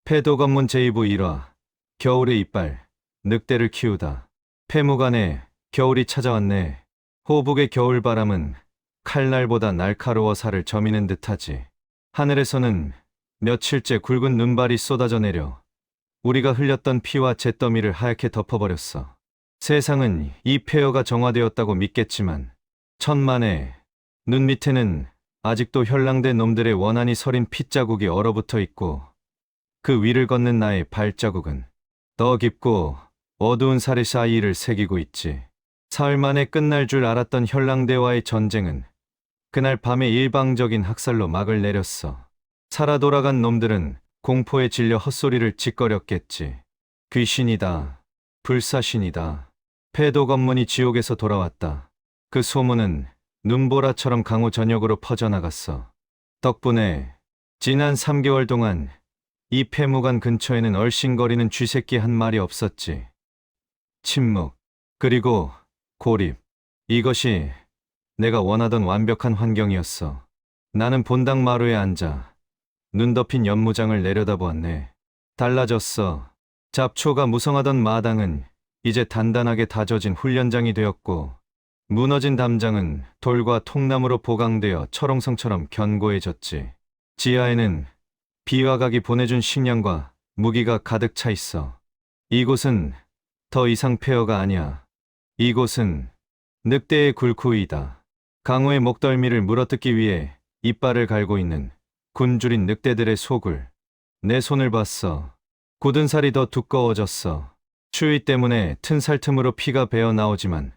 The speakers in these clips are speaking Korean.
폐도검문 제2부 1화 겨울의 이빨 늑대를 키우다. 폐무간에 겨울이 찾아왔네. 호북의 겨울바람은 칼날보다 날카로워 살을 저미는 듯하지. 하늘에서는 며칠째 굵은 눈발이 쏟아져 내려 우리가 흘렸던 피와 잿더미를 하얗게 덮어버렸어. 세상은 이 폐허가 정화되었다고 믿겠지만 천만에 눈 밑에는 아직도 현랑된 놈들의 원한이 서린 핏자국이 얼어붙어 있고 그 위를 걷는 나의 발자국은 더 깊고 어두운 사리 사이를 새기고 있지. 사흘 만에 끝날 줄 알았던 현랑대와의 전쟁은 그날 밤에 일방적인 학살로 막을 내렸어. 살아 돌아간 놈들은 공포에 질려 헛소리를 짓거렸겠지. 귀신이다. 불사신이다. 폐도 검문이 지옥에서 돌아왔다. 그 소문은 눈보라처럼 강호 전역으로 퍼져나갔어. 덕분에 지난 3개월 동안 이 폐무관 근처에는 얼씬거리는 쥐새끼 한 마리 없었지. 침묵, 그리고 고립. 이것이 내가 원하던 완벽한 환경이었어. 나는 본당 마루에 앉아 눈 덮인 연무장을 내려다보았네. 달라졌어. 잡초가 무성하던 마당은 이제 단단하게 다져진 훈련장이 되었고 무너진 담장은 돌과 통나무로 보강되어 철옹성처럼 견고해졌지. 지하에는 비와각이 보내준 식량과 무기가 가득 차 있어. 이곳은 더 이상 폐허가 아니야. 이곳은 늑대의 굴쿠이다. 강호의 목덜미를 물어뜯기 위해 이빨을 갈고 있는 굶주린 늑대들의 속을 내 손을 봤어. 굳은 살이 더 두꺼워졌어. 추위 때문에 튼살 틈으로 피가 배어 나오지만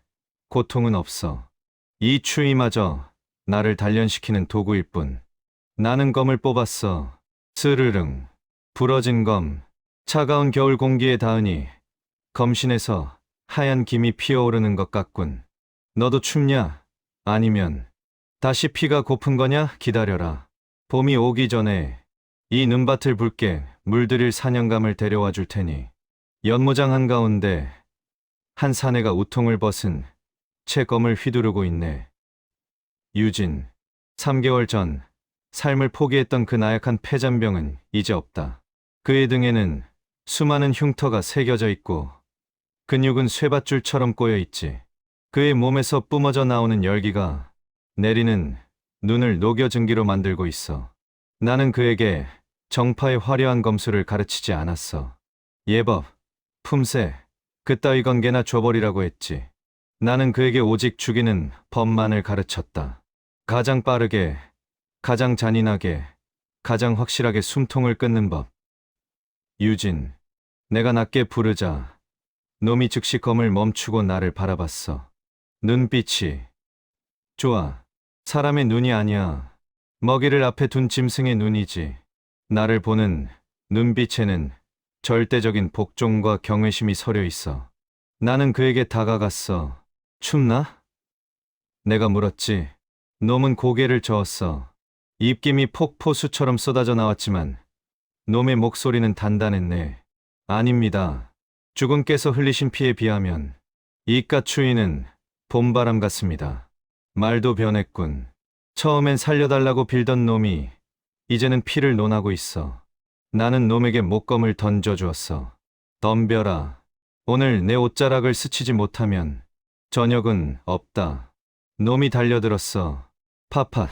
고통은 없어. 이 추위마저 나를 단련시키는 도구일 뿐. 나는 검을 뽑았어. 스르릉, 부러진 검. 차가운 겨울 공기에 닿으니 검신에서 하얀 김이 피어오르는 것 같군. 너도 춥냐? 아니면 다시 피가 고픈 거냐? 기다려라. 봄이 오기 전에 이 눈밭을 붉게 물들일 사냥감을 데려와 줄 테니. 연무장 한가운데 한 사내가 우통을 벗은 채 검을 휘두르고 있네. 유진. 3개월 전 삶을 포기했던 그 나약한 폐잔병은 이제 없다. 그의 등에는 수많은 흉터가 새겨져 있고 근육은 쇠밧줄처럼 꼬여 있지. 그의 몸에서 뿜어져 나오는 열기가 내리는 눈을 녹여 증기로 만들고 있어. 나는 그에게 정파의 화려한 검술을 가르치지 않았어. 예법, 품새, 그따위 관계나 줘버리라고 했지. 나는 그에게 오직 죽이는 법만을 가르쳤다. 가장 빠르게, 가장 잔인하게, 가장 확실하게 숨통을 끊는 법. 유진. 내가 낮게 부르자 놈이 즉시 검을 멈추고 나를 바라봤어. 눈빛이. 좋아. 사람의 눈이 아니야. 먹이를 앞에 둔 짐승의 눈이지. 나를 보는 눈빛에는 절대적인 복종과 경외심이 서려 있어. 나는 그에게 다가갔어. 춥나? 내가 물었지. 놈은 고개를 저었어. 입김이 폭포수처럼 쏟아져 나왔지만 놈의 목소리는 단단했네. 아닙니다. 주군께서 흘리신 피에 비하면 이깟 추위는 봄바람 같습니다. 말도 변했군. 처음엔 살려달라고 빌던 놈이 이제는 피를 논하고 있어. 나는 놈에게 목검을 던져주었어. 덤벼라. 오늘 내 옷자락을 스치지 못하면 저녁은 없다. 놈이 달려들었어. 파팟.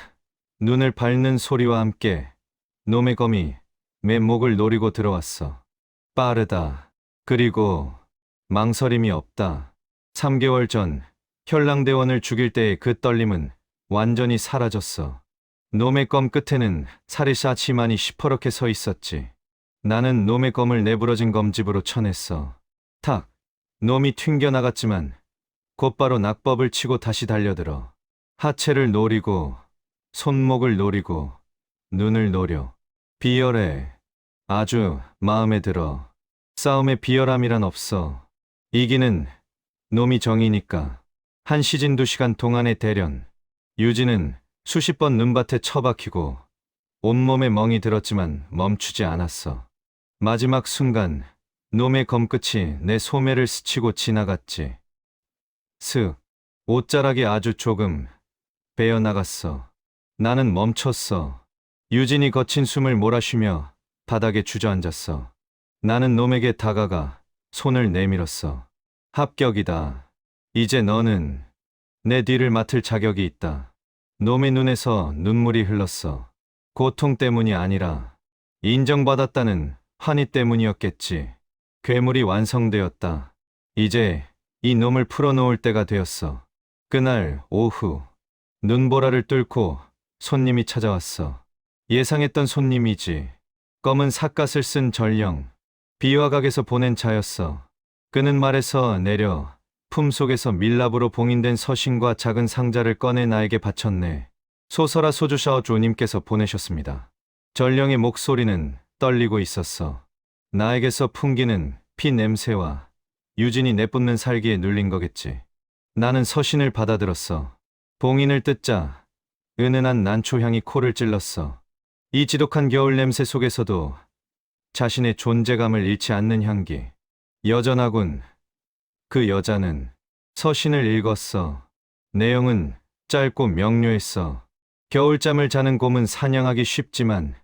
눈을 밟는 소리와 함께 놈의 검이 맨목을 노리고 들어왔어. 빠르다. 그리고 망설임이 없다. 3개월 전 현랑대원을 죽일 때의 그 떨림은 완전히 사라졌어. 놈의 검 끝에는 살이 싸치만이 시퍼렇게 서 있었지. 나는 놈의 검을 내부러진 검집으로 쳐냈어. 탁! 놈이 튕겨나갔지만 곧바로 낙법을 치고 다시 달려들어. 하체를 노리고 손목을 노리고 눈을 노려. 비열해. 아주 마음에 들어. 싸움에 비열함이란 없어. 이기는 놈이 정이니까. 한 시즌 2시간 동안의 대련. 유진은 수십 번 눈밭에 처박히고 온몸에 멍이 들었지만 멈추지 않았어. 마지막 순간 놈의 검끝이 내 소매를 스치고 지나갔지. 슥. 옷자락이 아주 조금 베어나갔어. 나는 멈췄어. 유진이 거친 숨을 몰아쉬며 바닥에 주저앉았어. 나는 놈에게 다가가 손을 내밀었어. 합격이다. 이제 너는 내 뒤를 맡을 자격이 있다. 놈의 눈에서 눈물이 흘렀어. 고통 때문이 아니라 인정받았다는 환희 때문이었겠지. 괴물이 완성되었다. 이제 이 놈을 풀어놓을 때가 되었어. 그날 오후 눈보라를 뚫고 손님이 찾아왔어. 예상했던 손님이지. 검은 삿갓을 쓴 전령. 비화각에서 보낸 자였어. 그는 말에서 내려 품속에서 밀랍으로 봉인된 서신과 작은 상자를 꺼내 나에게 바쳤네. 소설아 소주샤워 조님께서 보내셨습니다. 전령의 목소리는 떨리고 있었어. 나에게서 풍기는 피 냄새와 유진이 내뿜는 살기에 눌린 거겠지. 나는 서신을 받아들었어. 봉인을 뜯자 은은한 난초향이 코를 찔렀어. 이 지독한 겨울 냄새 속에서도 자신의 존재감을 잃지 않는 향기. 여전하군. 그 여자는 서신을 읽었어. 내용은 짧고 명료했어. 겨울잠을 자는 곰은 사냥하기 쉽지만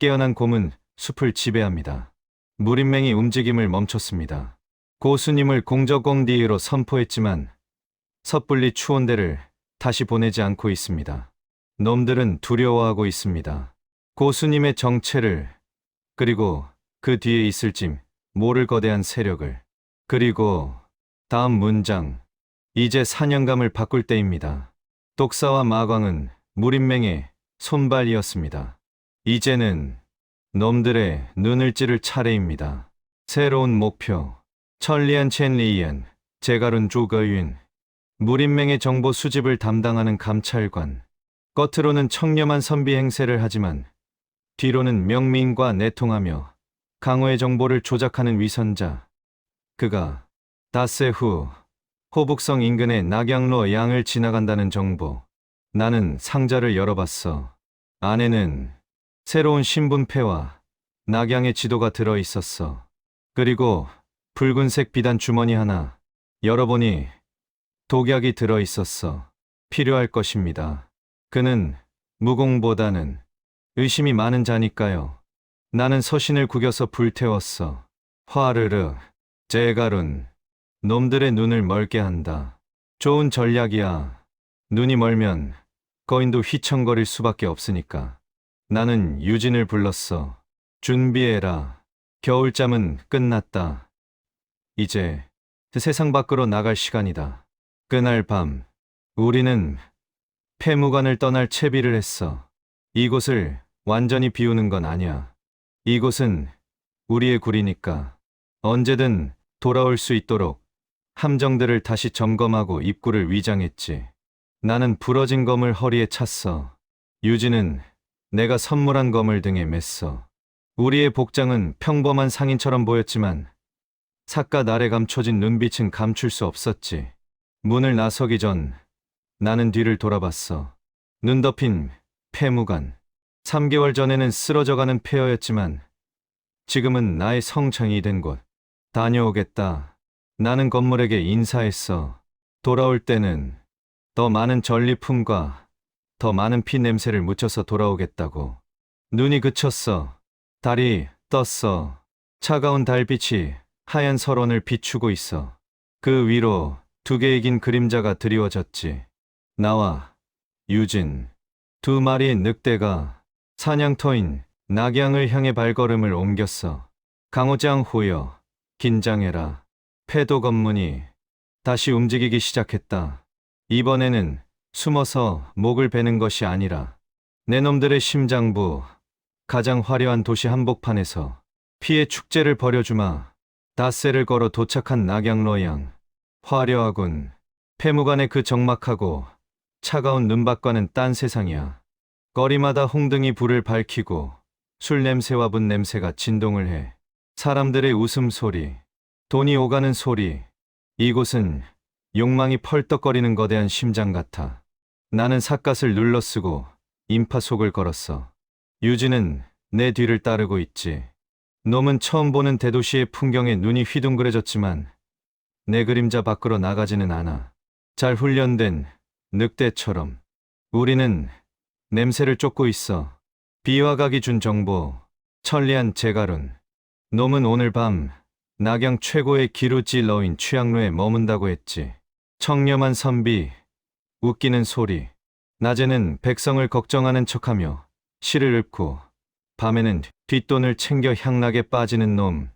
깨어난 곰은 숲을 지배합니다. 무림맹이 움직임을 멈췄습니다. 고수님을 공적공디로 선포했지만 섣불리 추원대를 다시 보내지 않고 있습니다. 놈들은 두려워하고 있습니다. 고수님의 정체를, 그리고 그 뒤에 있을지 모를 거대한 세력을. 그리고 다음 문장. 이제 사냥감을 바꿀 때입니다. 독사와 마광은 무림맹의 손발이었습니다. 이제는 놈들의 눈을 찌를 차례입니다. 새로운 목표. 천리안 첸리엔, 제가룬 조거윤. 무림맹의 정보 수집을 담당하는 감찰관. 겉으로는 청렴한 선비 행세를 하지만 뒤로는 명민과 내통하며 강호의 정보를 조작하는 위선자. 그가 닷새 후 호북성 인근의 낙양로 양을 지나간다는 정보. 나는 상자를 열어봤어. 안에는 새로운 신분패와 낙양의 지도가 들어 있었어. 그리고 붉은색 비단 주머니 하나. 열어보니 독약이 들어 있었어. 필요할 것입니다. 그는 무공보다는 의심이 많은 자니까요. 나는 서신을 구겨서 불태웠어. 화르르, 제가룬. 놈들의 눈을 멀게 한다. 좋은 전략이야. 눈이 멀면 거인도 휘청거릴 수밖에 없으니까. 나는 유진을 불렀어. 준비해라. 겨울잠은 끝났다. 이제 세상 밖으로 나갈 시간이다. 그날 밤 우리는 폐무관을 떠날 채비를 했어. 이곳을 완전히 비우는 건 아니야. 이곳은 우리의 굴이니까 언제든 돌아올 수 있도록 함정들을 다시 점검하고 입구를 위장했지. 나는 부러진 검을 허리에 찼어. 유진은 내가 선물한 검을 등에 맸어. 우리의 복장은 평범한 상인처럼 보였지만 삿갓 아래 감춰진 눈빛은 감출 수 없었지. 문을 나서기 전 나는 뒤를 돌아봤어. 눈 덮인 폐무관. 3개월 전에는 쓰러져가는 폐허였지만 지금은 나의 성창이 된 곳. 다녀오겠다. 나는 건물에게 인사했어. 돌아올 때는 더 많은 전리품과 더 많은 피 냄새를 묻혀서 돌아오겠다고. 눈이 그쳤어. 달이 떴어. 차가운 달빛이 하얀 설원을 비추고 있어. 그 위로 두 개의 긴 그림자가 드리워졌지. 나와 유진. 두 마리의 늑대가 사냥터인 낙양을 향해 발걸음을 옮겼어. 강호장 호여, 긴장해라. 폐도 검문이 다시 움직이기 시작했다. 이번에는 숨어서 목을 베는 것이 아니라 내 놈들의 심장부, 가장 화려한 도시 한복판에서 피의 축제를 벌여주마. 닷새를 걸어 도착한 낙양로양. 화려하군. 폐무관의 그 적막하고 차가운 눈밭과는 딴 세상이야. 거리마다 홍등이 불을 밝히고 술 냄새와 분 냄새가 진동을 해. 사람들의 웃음소리, 돈이 오가는 소리. 이곳은 욕망이 펄떡거리는 거대한 심장 같아. 나는 삿갓을 눌러쓰고 인파 속을 걸었어. 유진은 내 뒤를 따르고 있지. 놈은 처음 보는 대도시의 풍경에 눈이 휘둥그레졌지만 내 그림자 밖으로 나가지는 않아. 잘 훈련된 늑대처럼. 우리는 냄새를 쫓고 있어. 비화각이 준 정보, 천리안 제가룬. 놈은 오늘 밤 낙양 최고의 기루지 러인 취향로에 머문다고 했지. 청렴한 선비, 웃기는 소리. 낮에는 백성을 걱정하는 척하며 시를 읊고 밤에는 뒷돈을 챙겨 향락에 빠지는 놈.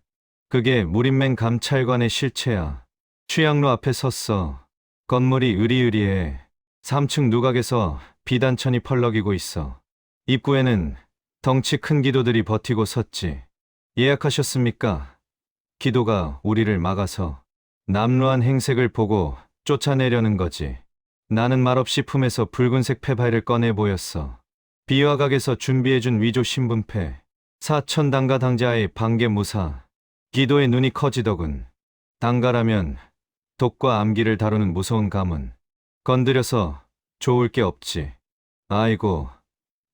그게 무림맹 감찰관의 실체야. 취향로 앞에 섰어. 건물이 으리으리해. 3층 누각에서 비단천이 펄럭이고 있어. 입구에는 덩치 큰 기도들이 버티고 섰지. 예약하셨습니까? 기도가 우리를 막아서 남루한 행색을 보고 쫓아내려는 거지. 나는 말없이 품에서 붉은색 패바이를 꺼내 보였어. 비화각에서 준비해준 위조 신분패. 사천 당가 당자의 반개무사. 기도의 눈이 커지더군. 당가라면 독과 암기를 다루는 무서운 가문. 건드려서 좋을 게 없지. 아이고,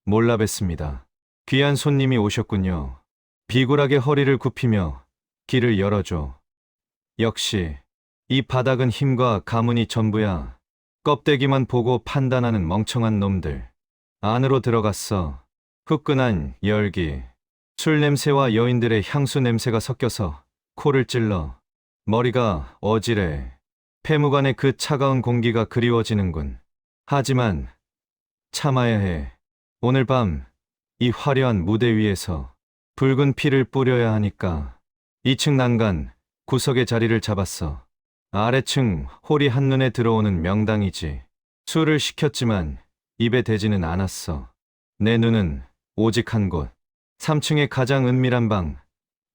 몰라 뵀습니다. 귀한 손님이 오셨군요. 비굴하게 허리를 굽히며 길을 열어줘. 역시 이 바닥은 힘과 가문이 전부야. 껍데기만 보고 판단하는 멍청한 놈들. 안으로 들어갔어. 후끈한 열기. 술 냄새와 여인들의 향수 냄새가 섞여서 코를 찔러. 머리가 어지래. 폐무관의 그 차가운 공기가 그리워지는군. 하지만 참아야 해. 오늘 밤 이 화려한 무대 위에서 붉은 피를 뿌려야 하니까. 2층 난간 구석에 자리를 잡았어. 아래층 홀이 한눈에 들어오는 명당이지. 술을 시켰지만 입에 대지는 않았어. 내 눈은 오직 한 곳. 3층의 가장 은밀한 방,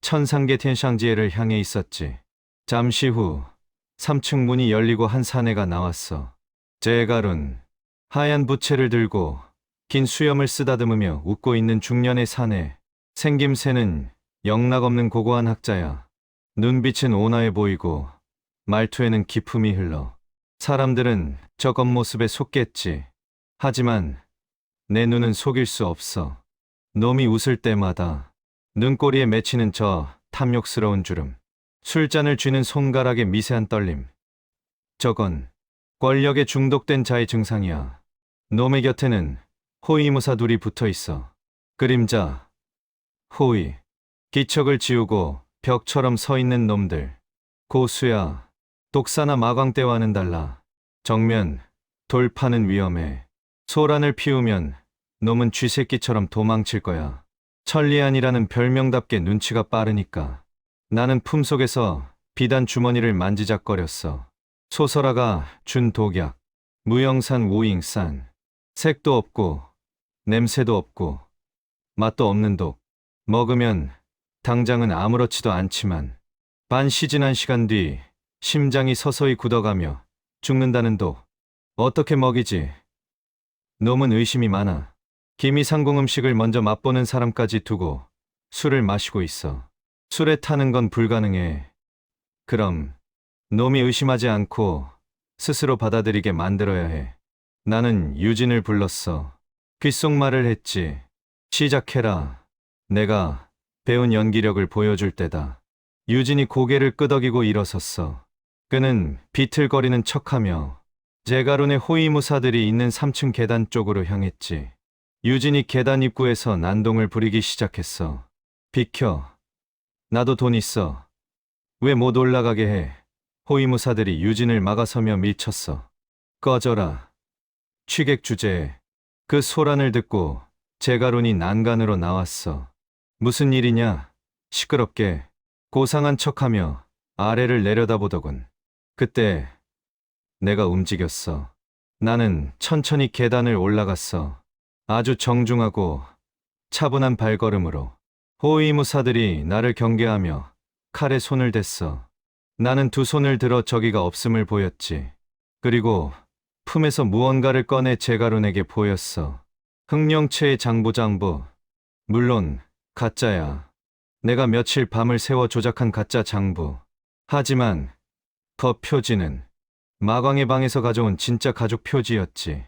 천상계 텐샹지에를 향해 있었지. 잠시 후 3층 문이 열리고 한 사내가 나왔어. 제가룬. 하얀 부채를 들고 긴 수염을 쓰다듬으며 웃고 있는 중년의 사내. 생김새는 영락없는 고고한 학자야. 눈빛은 온화해 보이고 말투에는 기품이 흘러. 사람들은 저 겉모습에 속겠지. 하지만 내 눈은 속일 수 없어. 놈이 웃을 때마다 눈꼬리에 맺히는 저 탐욕스러운 주름. 술잔을 쥐는 손가락의 미세한 떨림. 저건 권력에 중독된 자의 증상이야. 놈의 곁에는 호위무사 둘이 붙어 있어. 그림자, 호위. 기척을 지우고 벽처럼 서 있는 놈들. 고수야. 독사나 마광대와는 달라. 정면 돌파는 위험해. 소란을 피우면 놈은 쥐새끼처럼 도망칠 거야. 천리안이라는 별명답게 눈치가 빠르니까. 나는 품속에서 비단 주머니를 만지작거렸어. 소설아가 준 독약. 무영산 우잉산. 색도 없고 냄새도 없고 맛도 없는 독. 먹으면 당장은 아무렇지도 않지만 반 시즌한 시간 뒤 심장이 서서히 굳어가며 죽는다는 독. 어떻게 먹이지? 놈은 의심이 많아. 기미상궁 음식을 먼저 맛보는 사람까지 두고 술을 마시고 있어. 술에 타는 건 불가능해. 그럼 놈이 의심하지 않고 스스로 받아들이게 만들어야 해. 나는 유진을 불렀어. 귓속말을 했지. 시작해라. 내가 배운 연기력을 보여줄 때다. 유진이 고개를 끄덕이고 일어섰어. 그는 비틀거리는 척하며 제가론의 호위무사들이 있는 3층 계단 쪽으로 향했지. 유진이 계단 입구에서 난동을 부리기 시작했어. 비켜. 나도 돈 있어. 왜 못 올라가게 해? 호위무사들이 유진을 막아서며 밀쳤어. 꺼져라. 취객 주제에. 그 소란을 듣고 제가론이 난간으로 나왔어. 무슨 일이냐? 시끄럽게. 고상한 척하며 아래를 내려다보더군. 그때 내가 움직였어. 나는 천천히 계단을 올라갔어. 아주 정중하고 차분한 발걸음으로. 호위무사들이 나를 경계하며 칼에 손을 댔어. 나는 두 손을 들어 저기가 없음을 보였지. 그리고 품에서 무언가를 꺼내 제가론에게 보였어. 흑령체의 장부. 물론 가짜야. 내가 며칠 밤을 새워 조작한 가짜 장부. 하지만 그 표지는 마광의 방에서 가져온 진짜 가족 표지였지.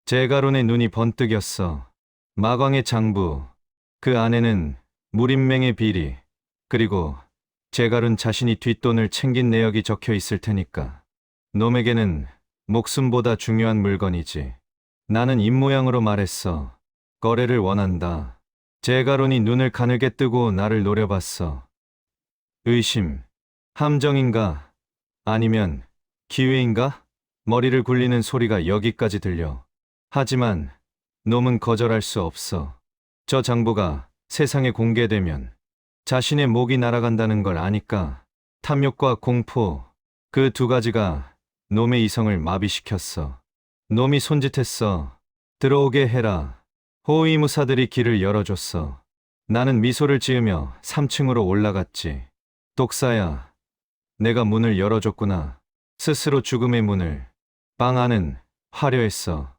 제가론의 눈이 번뜩였어. 마광의 장부. 그 안에는 무림맹의 비리, 그리고 제가론 자신이 뒷돈을 챙긴 내역이 적혀 있을 테니까. 놈에게는 목숨보다 중요한 물건이지. 나는 입모양으로 말했어. 거래를 원한다. 제가론이 눈을 가늘게 뜨고 나를 노려봤어. 의심, 함정인가? 아니면 기회인가? 머리를 굴리는 소리가 여기까지 들려. 하지만 놈은 거절할 수 없어. 저 장부가 세상에 공개되면 자신의 목이 날아간다는 걸 아니까. 탐욕과 공포, 그 두 가지가 놈의 이성을 마비시켰어. 놈이 손짓했어. 들어오게 해라. 호위무사들이 길을 열어줬어. 나는 미소를 지으며 3층으로 올라갔지. 독사야, 내가 문을 열어줬구나. 스스로 죽음의 문을. 방 안은 화려했어.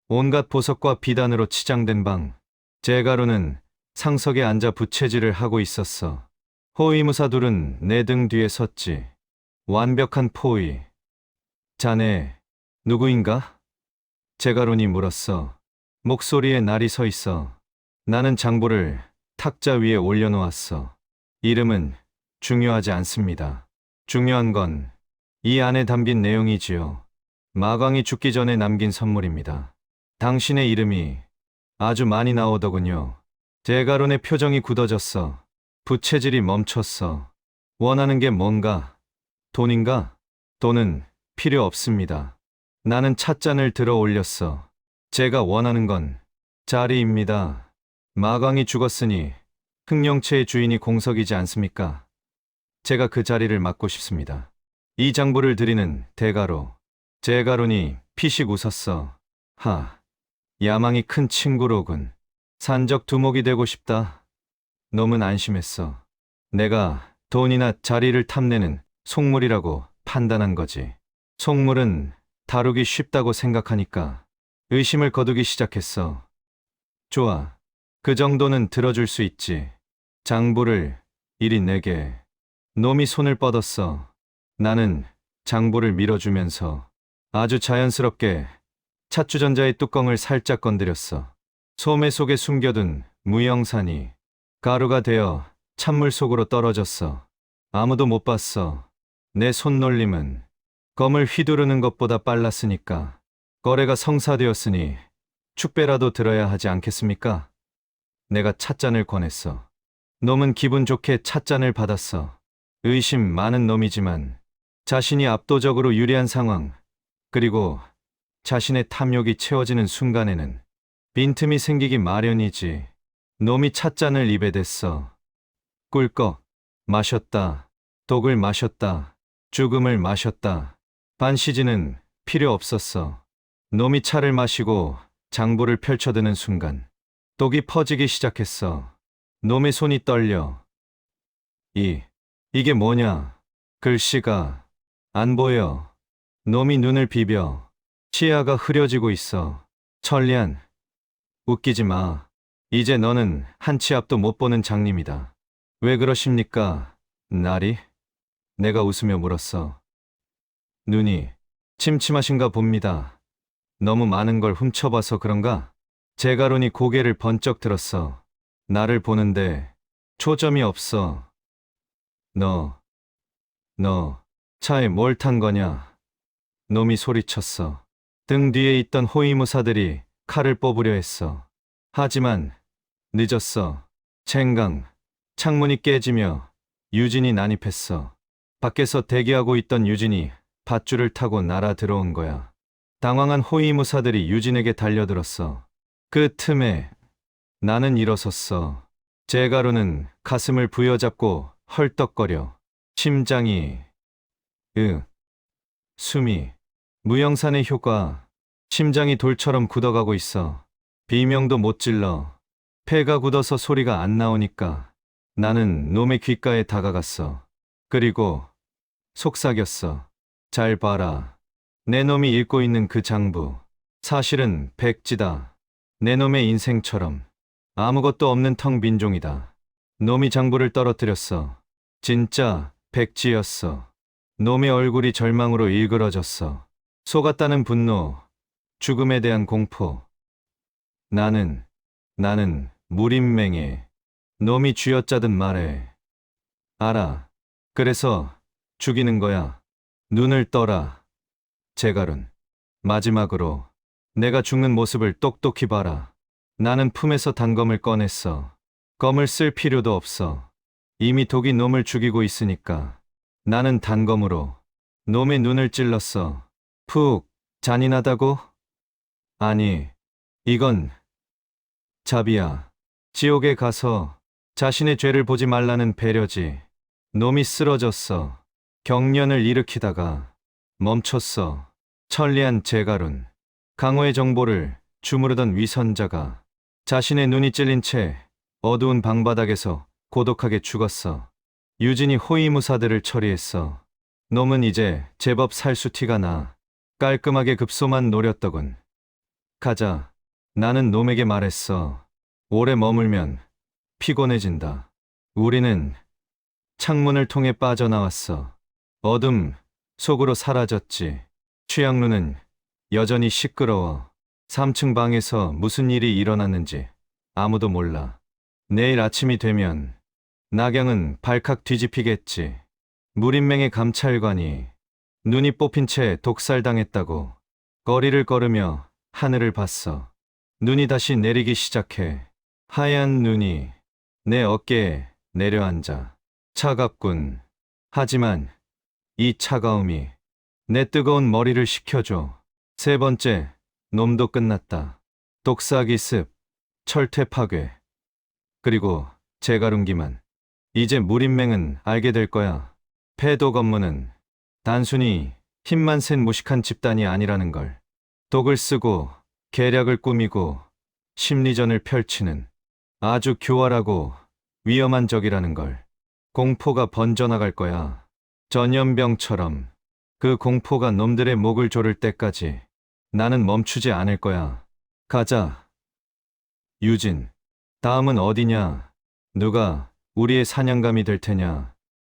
온갖 보석과 비단으로 치장된 방. 제가루는 상석에 앉아 부채질을 하고 있었어. 호위무사 둘은 내 등 뒤에 섰지. 완벽한 포위. 자네, 누구인가? 제가론이 물었어. 목소리에 날이 서 있어. 나는 장부를 탁자 위에 올려놓았어. 이름은 중요하지 않습니다. 중요한 건 이 안에 담긴 내용이지요. 마광이 죽기 전에 남긴 선물입니다. 당신의 이름이 아주 많이 나오더군요. 제가론의 표정이 굳어졌어. 부채질이 멈췄어. 원하는 게 뭔가? 돈인가? 돈은 필요 없습니다. 나는 찻잔을 들어 올렸어. 제가 원하는 건 자리입니다. 마광이 죽었으니 흑령체의 주인이 공석이지 않습니까? 제가 그 자리를 맡고 싶습니다. 이 장부를 드리는 대가로. 제가론이 피식 웃었어. 하, 야망이 큰 친구로군. 산적 두목이 되고 싶다. 놈은 안심했어. 내가 돈이나 자리를 탐내는 속물이라고 판단한 거지. 속물은 다루기 쉽다고 생각하니까 의심을 거두기 시작했어. 좋아. 그 정도는 들어줄 수 있지. 장부를 이리 내게. 놈이 손을 뻗었어. 나는 장부를 밀어주면서 아주 자연스럽게 찻주전자의 뚜껑을 살짝 건드렸어. 소매 속에 숨겨둔 무영산이 가루가 되어 찬물 속으로 떨어졌어. 아무도 못 봤어. 내 손놀림은 검을 휘두르는 것보다 빨랐으니까. 거래가 성사되었으니 축배라도 들어야 하지 않겠습니까? 내가 찻잔을 권했어. 놈은 기분 좋게 찻잔을 받았어. 의심 많은 놈이지만 자신이 압도적으로 유리한 상황, 그리고 자신의 탐욕이 채워지는 순간에는 빈틈이 생기기 마련이지. 놈이 찻잔을 입에 댔어. 꿀꺽 마셨다. 독을 마셨다. 죽음을 마셨다. 반시지는 필요 없었어. 놈이 차를 마시고 장부를 펼쳐드는 순간 독이 퍼지기 시작했어. 놈의 손이 떨려. 이게 뭐냐? 글씨가 안 보여. 놈이 눈을 비벼. 시야가 흐려지고 있어. 천리안, 웃기지 마. 이제 너는 한 치 앞도 못 보는 장님이다. 왜 그러십니까, 나리? 내가 웃으며 물었어. 눈이 침침하신가 봅니다. 너무 많은 걸 훔쳐봐서 그런가? 제가론이 고개를 번쩍 들었어. 나를 보는데 초점이 없어. 너 차에 뭘 탄 거냐? 놈이 소리쳤어. 등 뒤에 있던 호위무사들이 칼을 뽑으려 했어. 하지만 늦었어. 쟁강, 창문이 깨지며 유진이 난입했어. 밖에서 대기하고 있던 유진이 밧줄을 타고 날아 들어온 거야. 당황한 호위무사들이 유진에게 달려들었어. 그 틈에 나는 일어섰어. 제가루는 가슴을 부여잡고 헐떡거려. 심장이 숨이 무영산의 효과. 심장이 돌처럼 굳어가고 있어. 비명도 못 질러. 폐가 굳어서 소리가 안 나오니까 나는 놈의 귓가에 다가갔어. 그리고 속삭였어. 잘 봐라. 내 놈이 읽고 있는 그 장부. 사실은 백지다. 내 놈의 인생처럼 아무것도 없는 텅 빈 종이다. 놈이 장부를 떨어뜨렸어. 진짜 백지였어. 놈의 얼굴이 절망으로 일그러졌어. 속았다는 분노, 죽음에 대한 공포. 나는 무림맹해. 놈이 쥐어짜듯 말해. 알아. 그래서 죽이는 거야. 눈을 떠라. 제갈은 마지막으로 내가 죽는 모습을 똑똑히 봐라. 나는 품에서 단검을 꺼냈어. 검을 쓸 필요도 없어. 이미 독이 놈을 죽이고 있으니까. 나는 단검으로 놈의 눈을 찔렀어. 푹, 잔인하다고? 아니, 이건 자비야. 지옥에 가서 자신의 죄를 보지 말라는 배려지. 놈이 쓰러졌어. 경련을 일으키다가 멈췄어. 천리안 제갈운. 강호의 정보를 주무르던 위선자가 자신의 눈이 찔린 채 어두운 방바닥에서 고독하게 죽었어. 유진이 호위무사들을 처리했어. 놈은 이제 제법 살수티가 나. 깔끔하게 급소만 노렸더군. 가자. 나는 놈에게 말했어. 오래 머물면 피곤해진다. 우리는 창문을 통해 빠져나왔어. 어둠 속으로 사라졌지. 취향루는 여전히 시끄러워. 3층 방에서 무슨 일이 일어났는지 아무도 몰라. 내일 아침이 되면 낙양은 발칵 뒤집히겠지. 무린맹의 감찰관이 눈이 뽑힌 채 독살당했다고 거리를 걸으며 하늘을 봤어. 눈이 다시 내리기 시작해. 하얀 눈이 내 어깨에 내려앉아. 차갑군. 하지만 이 차가움이 내 뜨거운 머리를 식혀줘. 세 번째, 놈도 끝났다. 독사기습, 철퇴 파괴, 그리고 제가lun기만. 이제 무린맹은 알게 될 거야. 패독 업무는 단순히 힘만 센 무식한 집단이 아니라는 걸. 독을 쓰고 계략을 꾸미고 심리전을 펼치는 아주 교활하고 위험한 적이라는 걸. 공포가 번져나갈 거야. 전염병처럼. 그 공포가 놈들의 목을 조를 때까지 나는 멈추지 않을 거야. 가자. 유진. 다음은 어디냐? 누가 우리의 사냥감이 될 테냐?